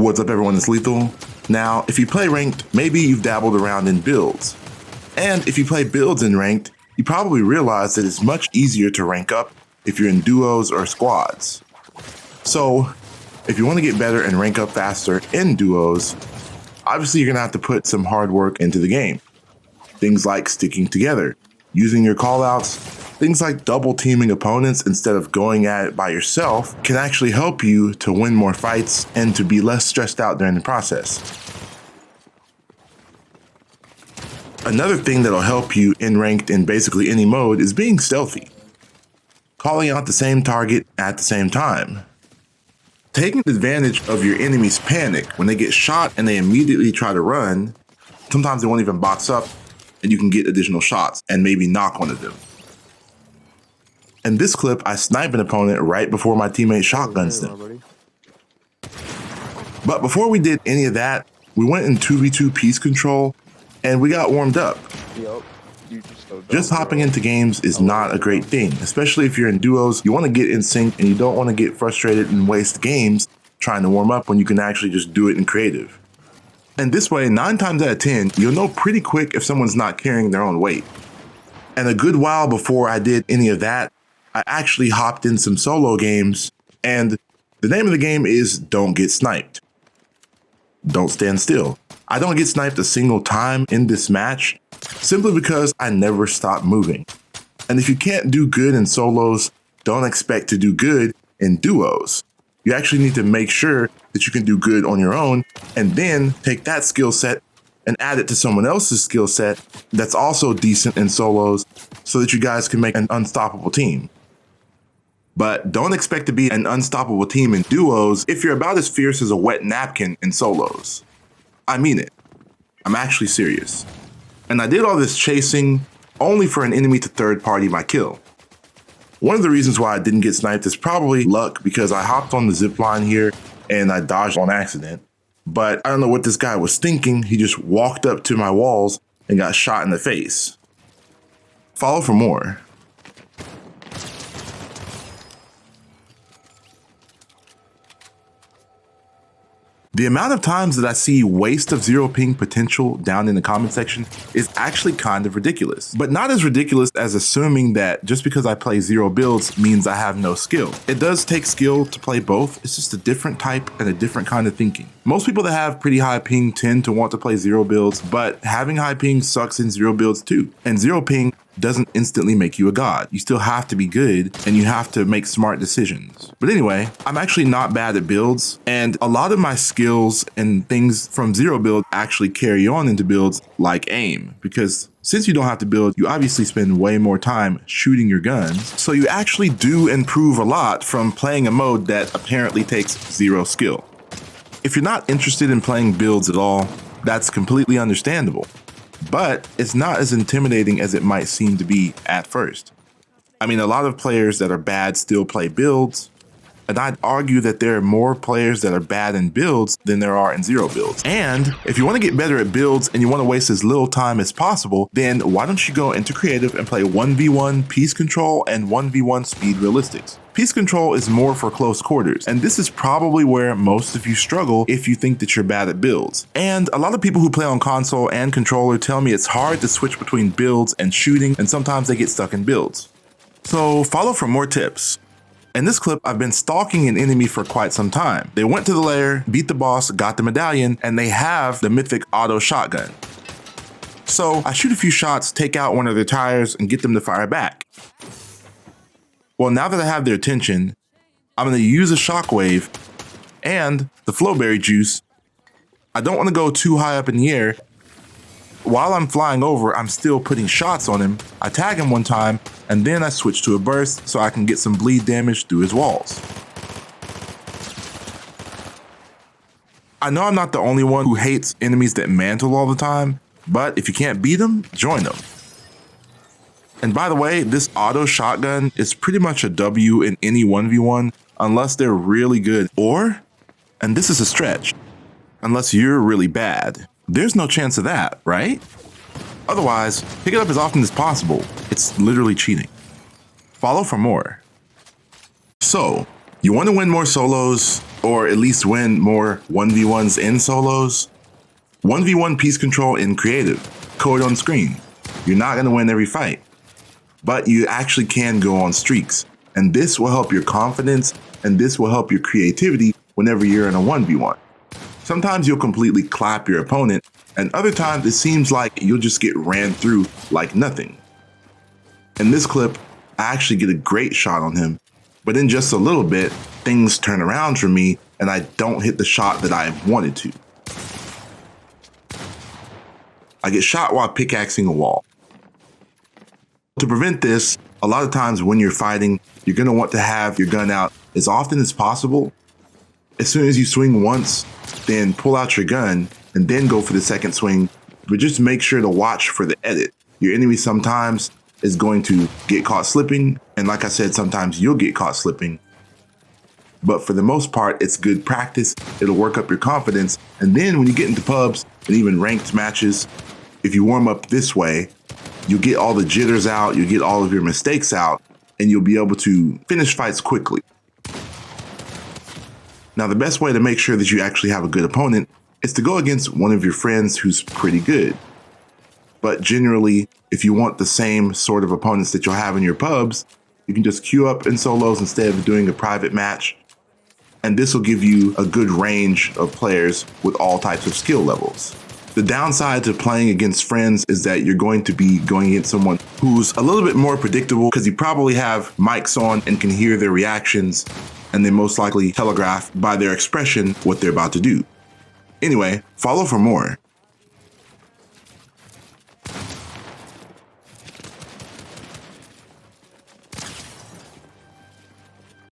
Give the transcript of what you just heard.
What's up everyone, it's Lethal. Now, if you play ranked, maybe you've dabbled around in builds. And if you play builds in ranked, you probably realize that it's much easier to rank up if you're in duos or squads. So, if you want to get better and rank up faster in duos, obviously you're gonna have to put some hard work into the game. Things like sticking together, using your callouts, things like double teaming opponents instead of going at it by yourself can actually help you to win more fights and to be less stressed out during the process. Another thing that'll help you in ranked in basically any mode is being stealthy. Calling out the same target at the same time. Taking advantage of your enemy's panic when they get shot and they immediately try to run. Sometimes they won't even box up and you can get additional shots and maybe knock one of them. In this clip, I snipe an opponent right before my teammate shotguns them. But before we did any of that, we went in 2v2 piece control and we got warmed up. Just hopping into games is not a great thing, especially if you're in duos. You want to get in sync and you don't want to get frustrated and waste games trying to warm up when you can actually just do it in creative. And this way, 9 times out of 10, you'll know pretty quick if someone's not carrying their own weight. And a good while before I did any of that, I actually hopped in some solo games, and the name of the game is Don't Get Sniped. Don't stand still. I don't get sniped a single time in this match, simply because I never stop moving. And if you can't do good in solos, don't expect to do good in duos. You actually need to make sure that you can do good on your own, and then take that skill set and add it to someone else's skill set that's also decent in solos so that you guys can make an unstoppable team. But don't expect to be an unstoppable team in duos if you're about as fierce as a wet napkin in solos. I mean it. I'm actually serious. And I did all this chasing only for an enemy to third party my kill. One of the reasons why I didn't get sniped is probably luck, because I hopped on the zip line here and I dodged on accident. But I don't know what this guy was thinking. He just walked up to my walls and got shot in the face. Follow for more. The amount of times that I see waste of zero ping potential down in the comment section is actually kind of ridiculous, but not as ridiculous as assuming that just because I play zero builds means I have no skill. It does take skill to play both. It's just a different type and a different kind of thinking. Most people that have pretty high ping tend to want to play zero builds, but having high ping sucks in zero builds too. And zero ping doesn't instantly make you a god. You still have to be good and you have to make smart decisions. But anyway, I'm actually not bad at builds, and a lot of my skills and things from zero build actually carry on into builds like aim, because since you don't have to build, you obviously spend way more time shooting your guns. So you actually do improve a lot from playing a mode that apparently takes zero skill. If you're not interested in playing builds at all, that's completely understandable. But it's not as intimidating as it might seem to be at first. I mean, a lot of players that are bad still play builds, and I'd argue that there are more players that are bad in builds than there are in zero builds. And if you want to get better at builds and you want to waste as little time as possible, then why don't you go into creative and play 1v1 piece control and 1v1 speed realistics. Piece control is more for close quarters, and this is probably where most of you struggle if you think that you're bad at builds. And a lot of people who play on console and controller tell me it's hard to switch between builds and shooting, and sometimes they get stuck in builds. So follow for more tips. In this clip, I've been stalking an enemy for quite some time. They went to the lair, beat the boss, got the medallion, and they have the mythic auto shotgun. So I shoot a few shots, take out one of their tires, and get them to fire back. Well, now that I have their attention, I'm going to use a shockwave and the flowberry juice. I don't want to go too high up in the air. While I'm flying over, I'm still putting shots on him. I tag him one time, and then I switch to a burst so I can get some bleed damage through his walls. I know I'm not the only one who hates enemies that mantle all the time, but if you can't beat them, join them. And by the way, this auto shotgun is pretty much a W in any 1v1 unless they're really good, or, and this is a stretch, unless you're really bad. There's no chance of that, right? Otherwise, pick it up as often as possible. It's literally cheating. Follow for more. So, you want to win more solos, or at least win more 1v1s and solos. 1v1 piece control in creative, code on screen. You're not going to win every fight, but you actually can go on streaks. And this will help your confidence, and this will help your creativity whenever you're in a 1v1. Sometimes you'll completely clap your opponent, and other times it seems like you'll just get ran through like nothing. In this clip, I actually get a great shot on him, but in just a little bit, things turn around for me and I don't hit the shot that I wanted to. I get shot while pickaxing a wall. To prevent this, a lot of times when you're fighting, you're going to want to have your gun out as often as possible. As soon as you swing once, then pull out your gun and then go for the second swing, but just make sure to watch for the edit. Your enemy sometimes is going to get caught slipping, and like I said, sometimes you'll get caught slipping. But for the most part, it's good practice. It'll work up your confidence, and then when you get into pubs and even ranked matches, if you warm up this way, you'll get all the jitters out, you'll get all of your mistakes out, and you'll be able to finish fights quickly. Now, the best way to make sure that you actually have a good opponent is to go against one of your friends who's pretty good. But generally, if you want the same sort of opponents that you'll have in your pubs, you can just queue up in solos instead of doing a private match. And this will give you a good range of players with all types of skill levels. The downside to playing against friends is that you're going to be going against someone who's a little bit more predictable because you probably have mics on and can hear their reactions, and they most likely telegraph by their expression what they're about to do. Anyway, follow for more.